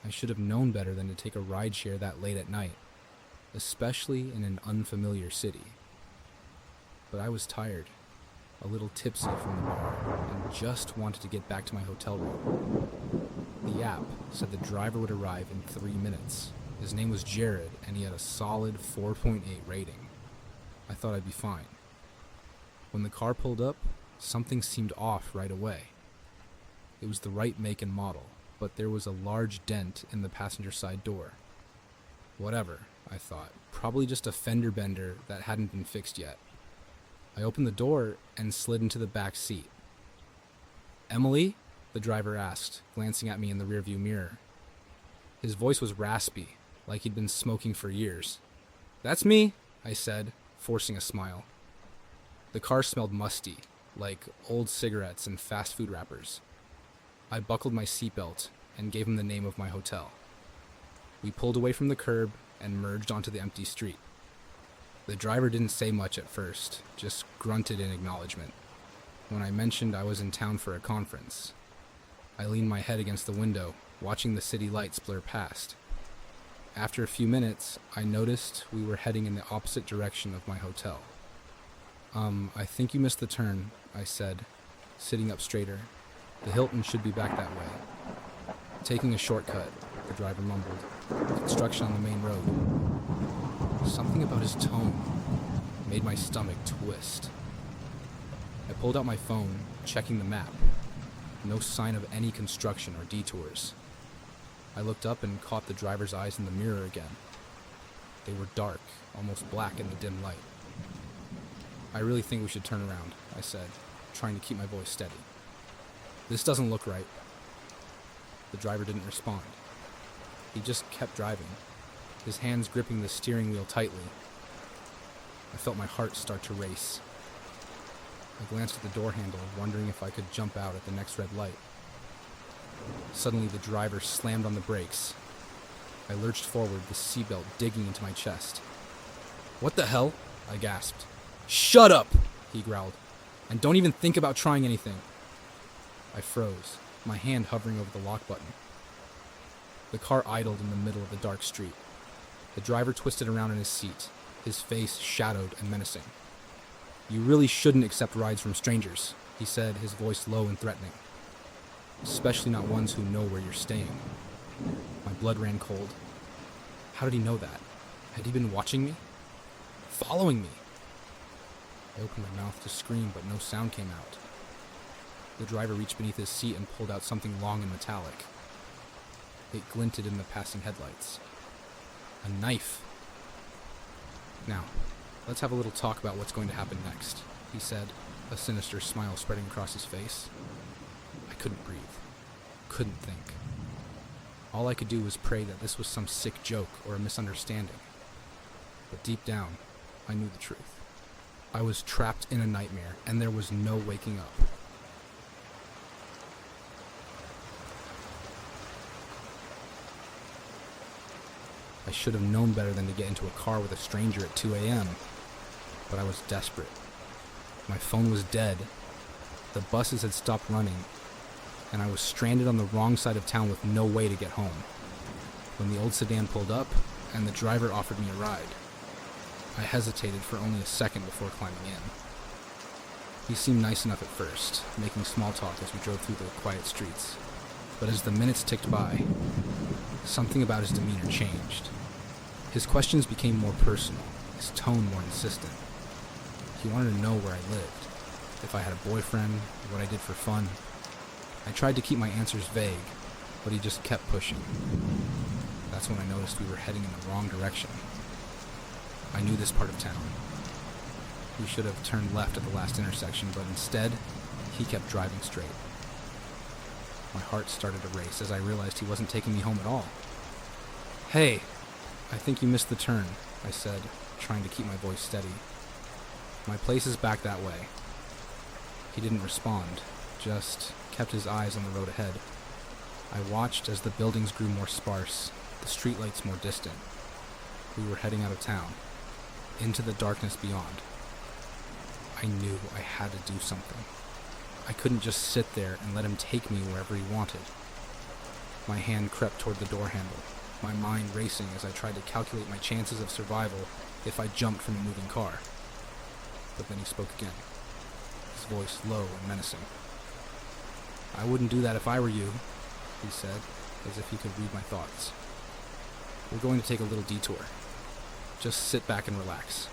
I should have known better than to take a rideshare that late at night, especially in an unfamiliar city. But I was tired, a little tipsy from the bar, and just wanted to get back to my hotel room. The app said the driver would arrive in 3 minutes. His name was Jared, and he had a solid 4.8 rating. I thought I'd be fine. When the car pulled up, something seemed off right away. It was the right make and model, but there was a large dent in the passenger side door. Whatever, I thought. Probably just a fender bender that hadn't been fixed yet. I opened the door and slid into the back seat. "Emily?" the driver asked, glancing at me in the rearview mirror. His voice was raspy, like he'd been smoking for years. "That's me," I said, forcing a smile. The car smelled musty, like old cigarettes and fast food wrappers. I buckled my seatbelt and gave him the name of my hotel. We pulled away from the curb and merged onto the empty street. The driver didn't say much at first, just grunted in acknowledgement. When I mentioned I was in town for a conference, I leaned my head against the window, watching the city lights blur past. After a few minutes, I noticed we were heading in the opposite direction of my hotel. I think you missed the turn," I said, sitting up straighter. "The Hilton should be back that way." "Taking a shortcut," the driver mumbled. "Construction on the main road." Something about his tone made my stomach twist. I pulled out my phone, checking the map. No sign of any construction or detours. I looked up and caught the driver's eyes in the mirror again. They were dark, almost black in the dim light. "I really think we should turn around," I said, trying to keep my voice steady. "This doesn't look right." The driver didn't respond. He just kept driving, his hands gripping the steering wheel tightly. I felt my heart start to race. I glanced at the door handle, wondering if I could jump out at the next red light. Suddenly, the driver slammed on the brakes. I lurched forward, the seatbelt digging into my chest. "What the hell?" I gasped. "Shut up!" he growled. "And don't even think about trying anything." I froze, my hand hovering over the lock button. The car idled in the middle of the dark street. The driver twisted around in his seat, his face shadowed and menacing. "You really shouldn't accept rides from strangers," he said, his voice low and threatening. "Especially not ones who know where you're staying." My blood ran cold. How did he know that? Had he been watching me? Following me? I opened my mouth to scream, but no sound came out. The driver reached beneath his seat and pulled out something long and metallic. It glinted in the passing headlights. A knife. "Now, let's have a little talk about what's going to happen next," he said, a sinister smile spreading across his face. I couldn't breathe. Couldn't think. All I could do was pray that this was some sick joke or a misunderstanding. But deep down, I knew the truth. I was trapped in a nightmare, and there was no waking up. I should have known better than to get into a car with a stranger at 2 a.m., but I was desperate. My phone was dead, the buses had stopped running, and I was stranded on the wrong side of town with no way to get home. When the old sedan pulled up, and the driver offered me a ride, I hesitated for only a second before climbing in. He seemed nice enough at first, making small talk as we drove through the quiet streets. But as the minutes ticked by, something about his demeanor changed. His questions became more personal, his tone more insistent. He wanted to know where I lived, if I had a boyfriend, what I did for fun. I tried to keep my answers vague, but he just kept pushing. That's when I noticed we were heading in the wrong direction. I knew this part of town. We should have turned left at the last intersection, but instead, he kept driving straight. My heart started to race as I realized he wasn't taking me home at all. "Hey, I think you missed the turn," I said, trying to keep my voice steady. "My place is back that way." He didn't respond, just kept his eyes on the road ahead. I watched as the buildings grew more sparse, the streetlights more distant. We were heading out of town, into the darkness beyond. I knew I had to do something. I couldn't just sit there and let him take me wherever he wanted. My hand crept toward the door handle, my mind racing as I tried to calculate my chances of survival if I jumped from a moving car. But then he spoke again, his voice low and menacing. "I wouldn't do that if I were you," he said, as if he could read my thoughts. "We're going to take a little detour. Just sit back and relax."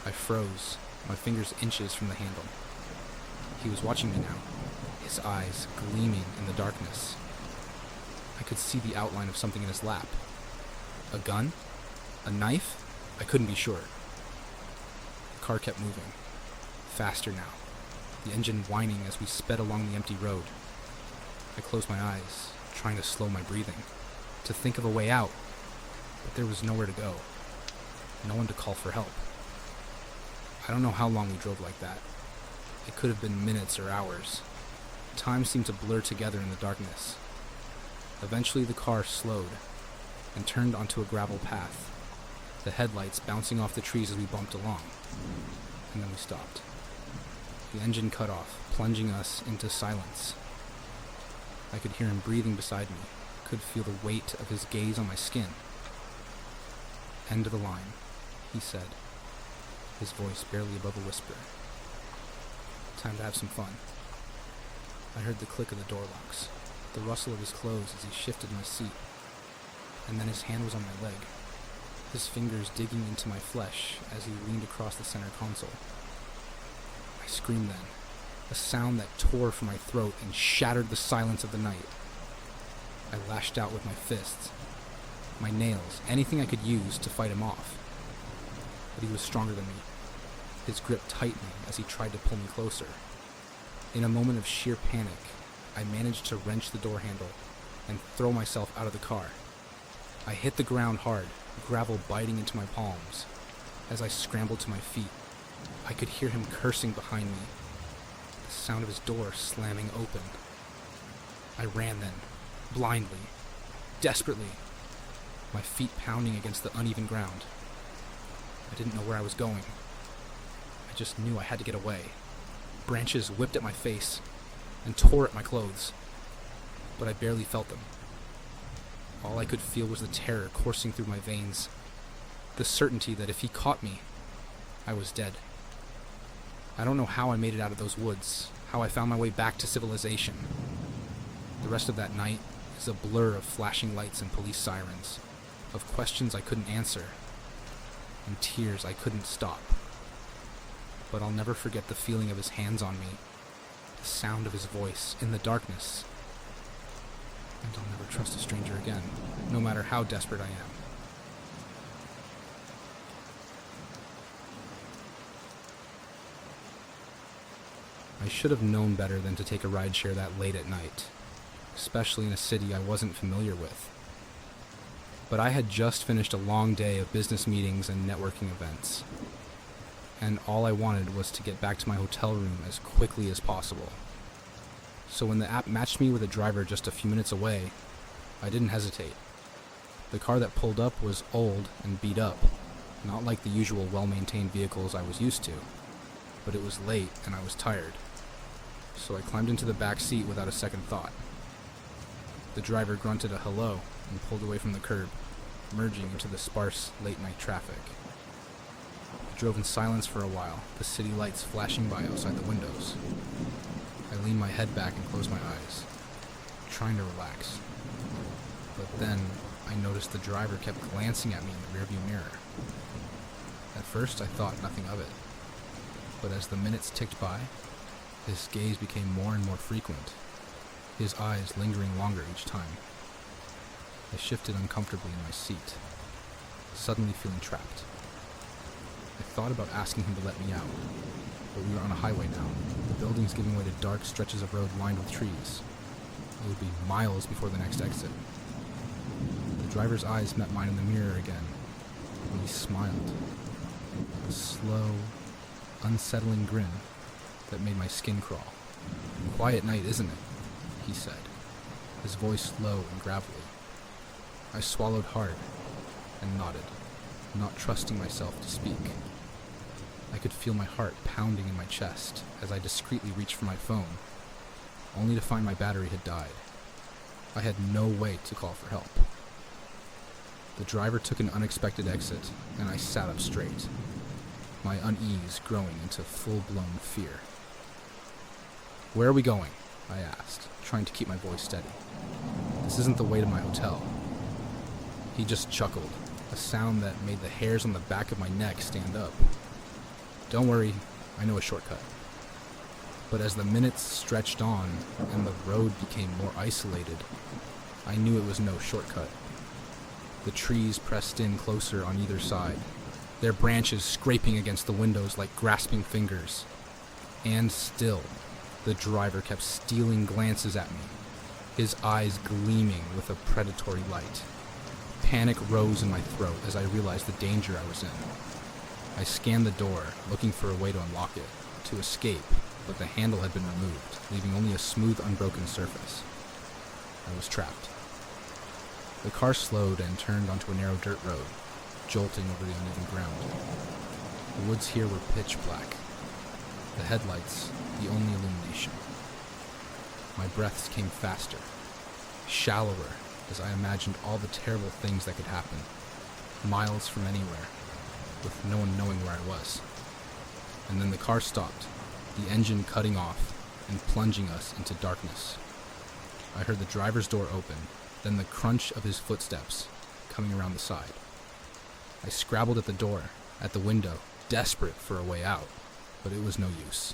I froze, my fingers inches from the handle. He was watching me now, his eyes gleaming in the darkness. I could see the outline of something in his lap. A gun? A knife? I couldn't be sure. The car kept moving, faster now, the engine whining as we sped along the empty road. I closed my eyes, trying to slow my breathing, to think of a way out, but there was nowhere to go, no one to call for help. I don't know how long we drove like that. It could have been minutes or hours. Time seemed to blur together in the darkness. Eventually the car slowed and turned onto a gravel path, the headlights bouncing off the trees as we bumped along. And then we stopped. The engine cut off, plunging us into silence. I could hear him breathing beside me, could feel the weight of his gaze on my skin. "End of the line," he said, his voice barely above a whisper. "Time to have some fun." I heard the click of the door locks, the rustle of his clothes as he shifted my seat, and then his hand was on my leg, his fingers digging into my flesh as he leaned across the center console. I screamed then, a sound that tore from my throat and shattered the silence of the night. I lashed out with my fists, my nails, anything I could use to fight him off. But he was stronger than me, his grip tightening as he tried to pull me closer. In a moment of sheer panic, I managed to wrench the door handle and throw myself out of the car. I hit the ground hard, gravel biting into my palms. As I scrambled to my feet, I could hear him cursing behind me, the sound of his door slamming open. I ran then, blindly, desperately, my feet pounding against the uneven ground. I didn't know where I was going. I just knew I had to get away. Branches whipped at my face and tore at my clothes, but I barely felt them. All I could feel was the terror coursing through my veins, the certainty that if he caught me, I was dead. I don't know how I made it out of those woods, how I found my way back to civilization. The rest of that night is a blur of flashing lights and police sirens, of questions I couldn't answer, and tears I couldn't stop. But I'll never forget the feeling of his hands on me, the sound of his voice in the darkness. And I'll never trust a stranger again, no matter how desperate I am. I should have known better than to take a rideshare that late at night, especially in a city I wasn't familiar with. But I had just finished a long day of business meetings and networking events, and all I wanted was to get back to my hotel room as quickly as possible. So when the app matched me with a driver just a few minutes away, I didn't hesitate. The car that pulled up was old and beat up, not like the usual well-maintained vehicles I was used to, but it was late and I was tired. So I climbed into the back seat without a second thought. The driver grunted a hello and pulled away from the curb, merging into the sparse late-night traffic. I drove in silence for a while, the city lights flashing by outside the windows. I leaned my head back and closed my eyes, trying to relax. But then I noticed the driver kept glancing at me in the rearview mirror. At first I thought nothing of it, but as the minutes ticked by, his gaze became more and more frequent, his eyes lingering longer each time. I shifted uncomfortably in my seat, suddenly feeling trapped. I thought about asking him to let me out, but we were on a highway now, the buildings giving way to dark stretches of road lined with trees. It would be miles before the next exit. The driver's eyes met mine in the mirror again, and he smiled. A slow, unsettling grin that made my skin crawl. "Quiet night, isn't it?" he said, his voice low and gravelly. I swallowed hard and nodded, not trusting myself to speak. I could feel my heart pounding in my chest as I discreetly reached for my phone, only to find my battery had died. I had no way to call for help. The driver took an unexpected exit, and I sat up straight, my unease growing into full-blown fear. "Where are we going?" I asked, trying to keep my voice steady. "This isn't the way to my hotel." He just chuckled, a sound that made the hairs on the back of my neck stand up. "Don't worry, I know a shortcut." But as the minutes stretched on and the road became more isolated, I knew it was no shortcut. The trees pressed in closer on either side, their branches scraping against the windows like grasping fingers. And still, the driver kept stealing glances at me, his eyes gleaming with a predatory light. Panic rose in my throat as I realized the danger I was in. I scanned the door, looking for a way to unlock it, to escape, but the handle had been removed, leaving only a smooth, unbroken surface. I was trapped. The car slowed and turned onto a narrow dirt road, jolting over the uneven ground. The woods here were pitch black, the headlights the only illumination. My breaths came faster, shallower, as I imagined all the terrible things that could happen, miles from anywhere, with no one knowing where I was. And then the car stopped, the engine cutting off and plunging us into darkness. I heard the driver's door open, then the crunch of his footsteps coming around the side. I scrabbled at the door, at the window, desperate for a way out, but it was no use.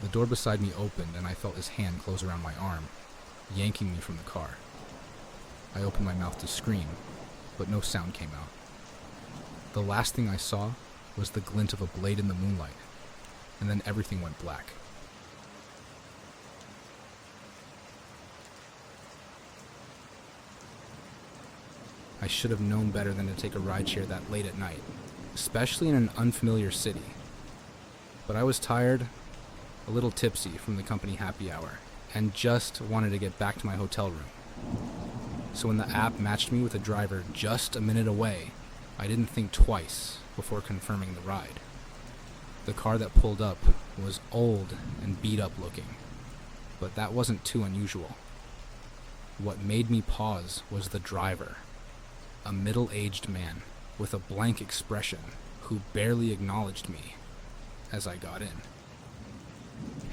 The door beside me opened and I felt his hand close around my arm, yanking me from the car. I opened my mouth to scream, but no sound came out. The last thing I saw was the glint of a blade in the moonlight, and then everything went black. I should have known better than to take a rideshare that late at night, especially in an unfamiliar city. But I was tired, a little tipsy from the company happy hour, and just wanted to get back to my hotel room. So when the app matched me with a driver just a minute away, I didn't think twice before confirming the ride. The car that pulled up was old and beat up looking, but that wasn't too unusual. What made me pause was the driver, a middle-aged man with a blank expression who barely acknowledged me as I got in.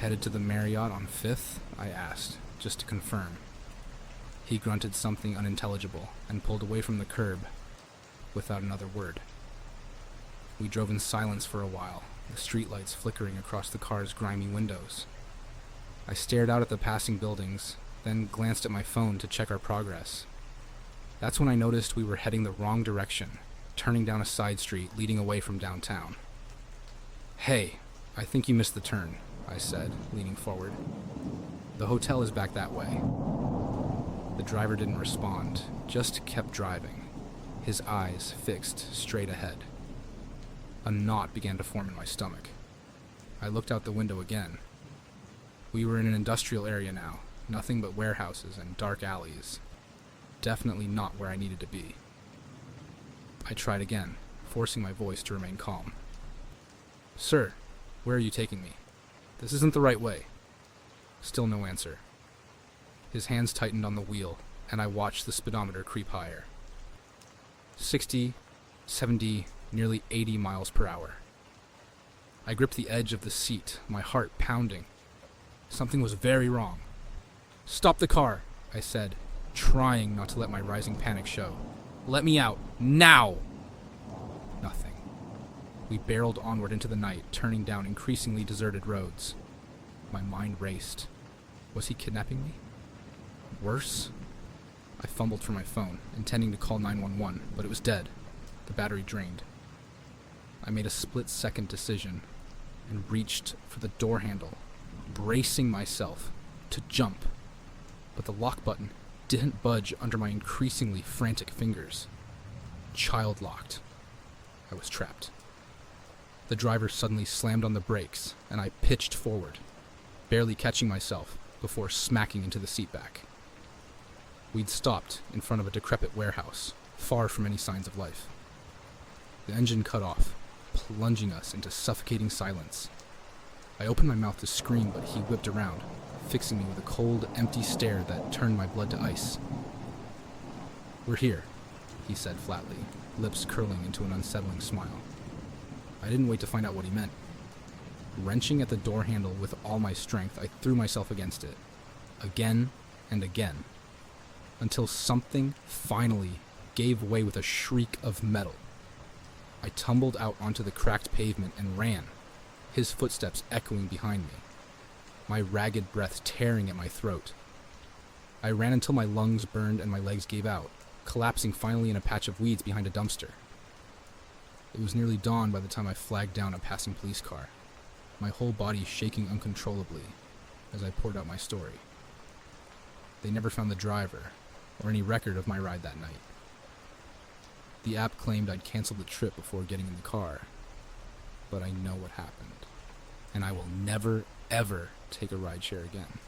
"Headed to the Marriott on 5th?" I asked, just to confirm. He grunted something unintelligible and pulled away from the curb without another word. We drove in silence for a while, the streetlights flickering across the car's grimy windows. I stared out at the passing buildings, then glanced at my phone to check our progress. That's when I noticed we were heading the wrong direction, turning down a side street leading away from downtown. "Hey, I think you missed the turn," I said, leaning forward. "The hotel is back that way." The driver didn't respond, just kept driving, his eyes fixed straight ahead. A knot began to form in my stomach. I looked out the window again. We were in an industrial area now, nothing but warehouses and dark alleys. Definitely not where I needed to be. I tried again, forcing my voice to remain calm. "Sir, where are you taking me? This isn't the right way." Still no answer. His hands tightened on the wheel, and I watched the speedometer creep higher. 60, 70, nearly 80 miles per hour. I gripped the edge of the seat, my heart pounding. Something was very wrong. "Stop the car," I said, trying not to let my rising panic show. "Let me out, now!" Nothing. We barreled onward into the night, turning down increasingly deserted roads. My mind raced. Was he kidnapping me? Worse? I fumbled for my phone, intending to call 911, but it was dead, the battery drained. I made a split-second decision and reached for the door handle, bracing myself to jump, but the lock button didn't budge under my increasingly frantic fingers. Child-locked. I was trapped. The driver suddenly slammed on the brakes, and I pitched forward, barely catching myself before smacking into the seat back. We'd stopped in front of a decrepit warehouse, far from any signs of life. The engine cut off, plunging us into suffocating silence. I opened my mouth to scream, but he whipped around, fixing me with a cold, empty stare that turned my blood to ice. "We're here," he said flatly, lips curling into an unsettling smile. I didn't wait to find out what he meant. Wrenching at the door handle with all my strength, I threw myself against it, again and again, until something finally gave way with a shriek of metal. I tumbled out onto the cracked pavement and ran, his footsteps echoing behind me, my ragged breath tearing at my throat. I ran until my lungs burned and my legs gave out, collapsing finally in a patch of weeds behind a dumpster. It was nearly dawn by the time I flagged down a passing police car, my whole body shaking uncontrollably as I poured out my story. They never found the driver or any record of my ride that night. The app claimed I'd canceled the trip before getting in the car, but I know what happened, and I will never, ever take a rideshare again.